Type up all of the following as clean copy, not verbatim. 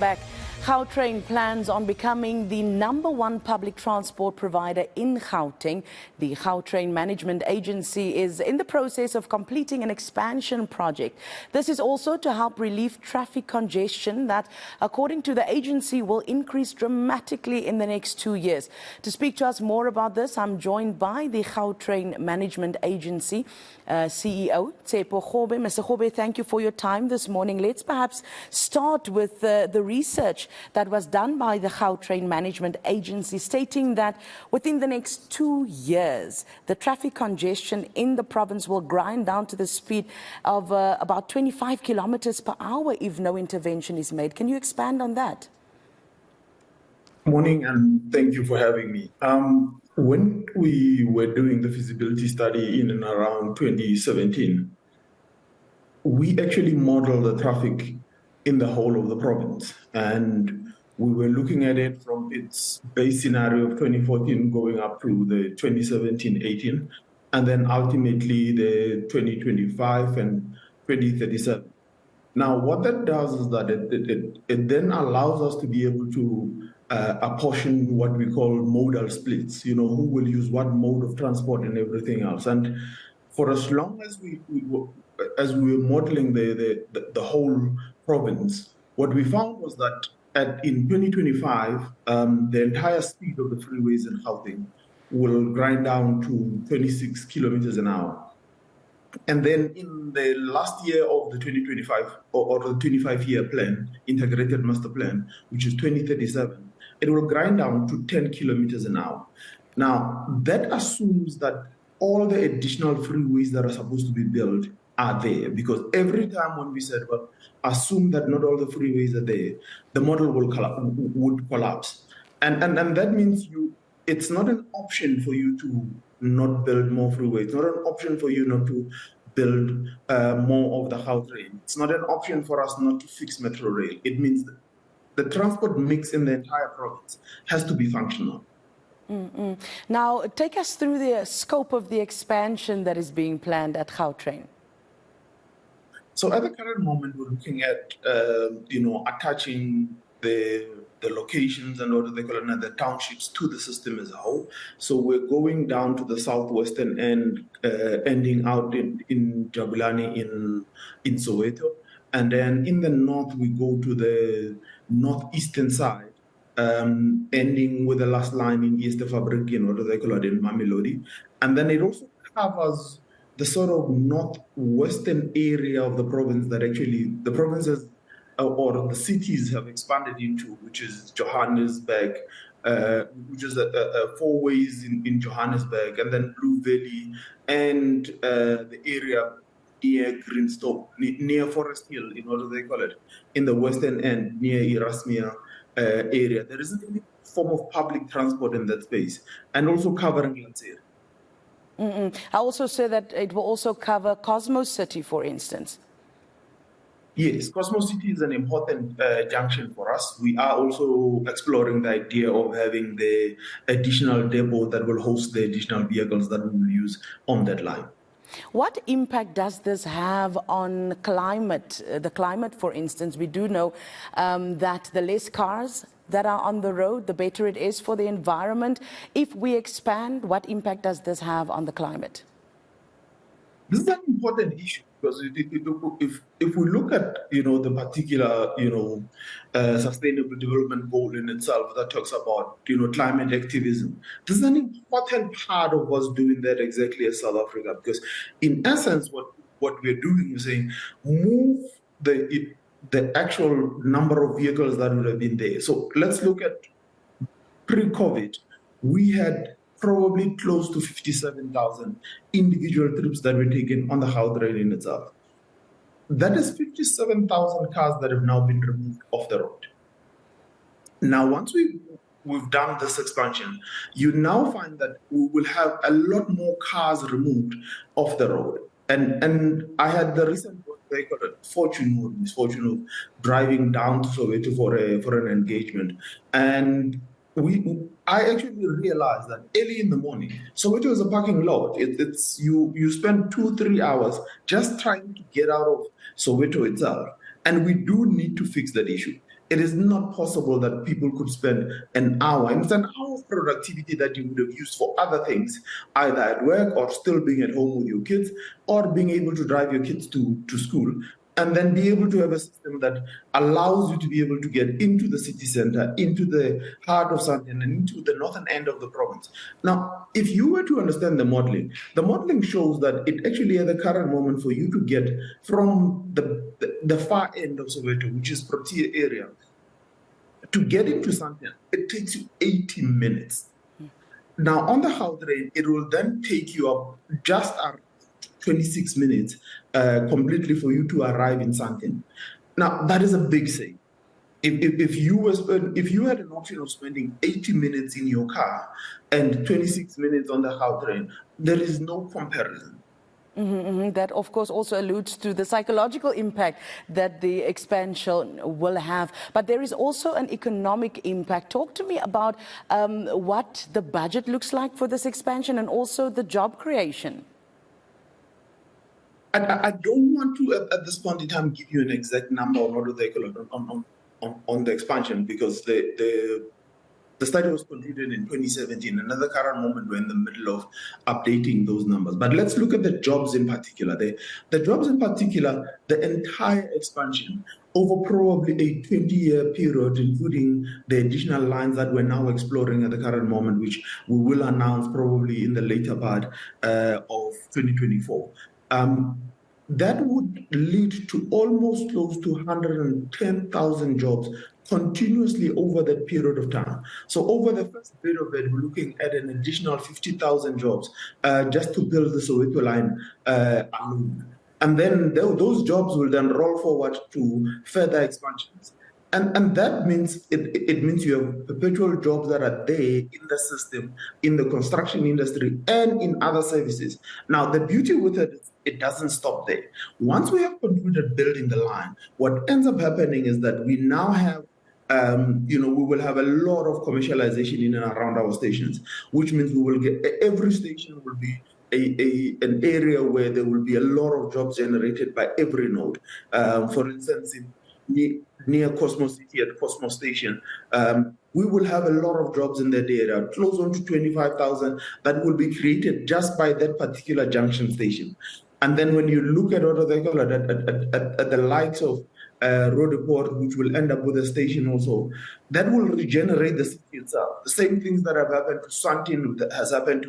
Back, Gautrain plans on becoming the #1 public transport provider in Gauteng. The Gautrain Management Agency is in the process of completing an expansion project. This is also to help relieve traffic congestion that, according to the agency, will increase dramatically in the next 2 years. To speak to us more about this, I'm joined by the Gautrain Management Agency CEO, Tshepo Kgobe. Mr. Kgobe, thank you for your time this morning. Let's perhaps start with the research that was done by the Gautrain Management Agency, stating that within the next 2 years, the traffic congestion in the province will grind down to the speed of about 25 kilometers per hour if no intervention is made. Can you expand on that? Morning, and thank you for having me. When we were doing the feasibility study in and around 2017, we actually modeled the traffic in the whole of the province, and we were looking at it from its base scenario of 2014 going up to the 2017-18, and then ultimately the 2025 and 2037. Now, what that does is that it then allows us to be able to apportion what we call modal splits, who will use what mode of transport and everything else. And for as long as we were modeling the whole province, what we found was that in 2025, the entire speed of the freeways in Gauteng will grind down to 26 kilometers an hour. And then in the last year of the 2025 or the 25-year plan, integrated master plan, which is 2037, it will grind down to 10 kilometers an hour. Now, that assumes that all the additional freeways that are supposed to be built are there, because every time when we said, well, assume that not all the freeways are there, the model would collapse. And that means it's not an option for you to not build more freeways. It's not an option for you not to build more of the Gautrain. It's not an option for us not to fix metro rail. It means that the transport mix in the entire province has to be functional. Now, take us through the scope of the expansion that is being planned at Gautrain. So at the current moment, we're looking at, attaching the locations and what they call it, the townships to the system as a whole. So we're going down to the southwestern end, ending out in Jabulani in Soweto. And then in the north, we go to the northeastern side, ending with the last line in East Fabrikin, or they call it in Mamelodi. And then it also covers the sort of northwestern area of the province that actually the provinces or the cities have expanded into, which is Johannesburg, which is four ways in Johannesburg, and then Blue Valley, and the area near Greenstone, near Forest Hill, in what they call it, in the western end, near Erasmia area. There isn't any form of public transport in that space, and also covering Lanseria. I also say that it will also cover Cosmos City, for instance. Yes, Cosmos City is an important junction for us. We are also exploring the idea of having the additional depot that will host the additional vehicles that we will use on that line. What impact does this have on climate? The climate, for instance, we do know that the less cars that are on the road, the better it is for the environment. If we expand, what impact does this have on the climate? This is an important issue, because if we look at the particular sustainable development goal in itself that talks about climate activism, this is an important part of us doing that exactly as South Africa, because in essence what we're doing is saying move the actual number of vehicles that would have been there. So let's look at pre-COVID. We had probably close to 57,000 individual trips that were taken on the Gautrain in itself. That is 57,000 cars that have now been removed off the road. Now, once we've done this expansion, you now find that we will have a lot more cars removed off the road. And I had the recent fortune of driving down to Soweto for an engagement, and I actually realized that early in the morning, Soweto is a parking lot. You spend 2-3 hours just trying to get out of Soweto itself, and we do need to fix that issue. it is not possible that people could spend an hour, and it's an hour of productivity that you would have used for other things, either at work or still being at home with your kids, or being able to drive your kids to school, and then be able to have a system that allows you to be able to get into the city center, into the heart of Sandton, and into the northern end of the province. Now, if you were to understand the modeling shows that it actually at the current moment for you to get from the far end of Soweto, which is Protea area, to get into Sandton, it takes you 80 minutes. Now, on the Gautrain, it will then take you up just 26 minutes completely for you to arrive in Sandton. Now, that is a big thing. If you had an option of spending 80 minutes in your car and 26 minutes on the Gautrain, there is no comparison. That, of course, also alludes to the psychological impact that the expansion will have. But there is also an economic impact. Talk to me about what the budget looks like for this expansion and also the job creation. I don't want to, at this point in time, give you an exact number on the expansion, because the study was completed in 2017. Another current moment, we're in the middle of updating those numbers. But let's look at the jobs in particular. The jobs in particular, the entire expansion over probably a 20-year period, including the additional lines that we're now exploring at the current moment, which we will announce probably in the later part of 2024. That would lead to almost close to 110,000 jobs continuously over that period of time. So over the first bit of it, we're looking at an additional 50,000 jobs just to build the Soweto line alone. And then those jobs will then roll forward to further expansions. And that means it means you have perpetual jobs that are there in the system, in the construction industry, and in other services. Now, the beauty with it is it doesn't stop there. Once we have concluded building the line, what ends up happening is that we now have we will have a lot of commercialization in and around our stations, which means we will get every station will be an area where there will be a lot of jobs generated by every node. For instance, near Cosmos City at Cosmos Station, we will have a lot of jobs in that area, close on to 25,000 that will be created just by that particular junction station. And then when you look at what they call at the likes of Rodeport, which will end up with a station also, that will regenerate the city itself. The same things that have happened to Sandton, that has happened to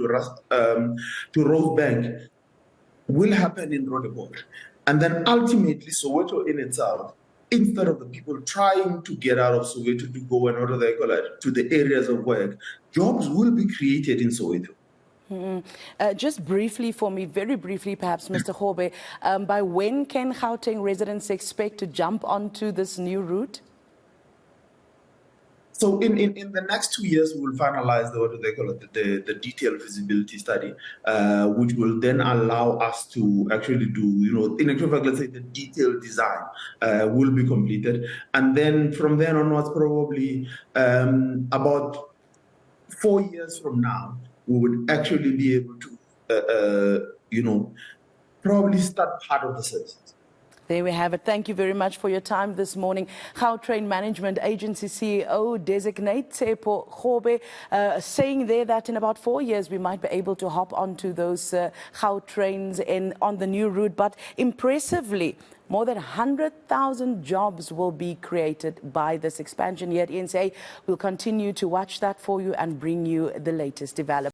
Rosebank, will happen in Rodeport. And then ultimately, Soweto in itself, instead of the people trying to get out of Soweto to go and what do they call it, to the areas of work, jobs will be created in Soweto. Just briefly for me, very briefly perhaps, Mr. Kgobe, by when can Gauteng residents expect to jump onto this new route? So in the next 2 years, we will finalize the detailed feasibility study, which will then allow us to actually do, in actual fact, let's say the detailed design will be completed. And then from then onwards, probably about 4 years from now, we would actually be able to, probably start part of the services. There we have it. Thank you very much for your time this morning. Gautrain Management Agency CEO designate Tshepo Kgobe saying there that in about 4 years we might be able to hop onto those Gautrains on the new route. But impressively, more than 100,000 jobs will be created by this expansion here at ENCA. We'll continue to watch that for you and bring you the latest developments.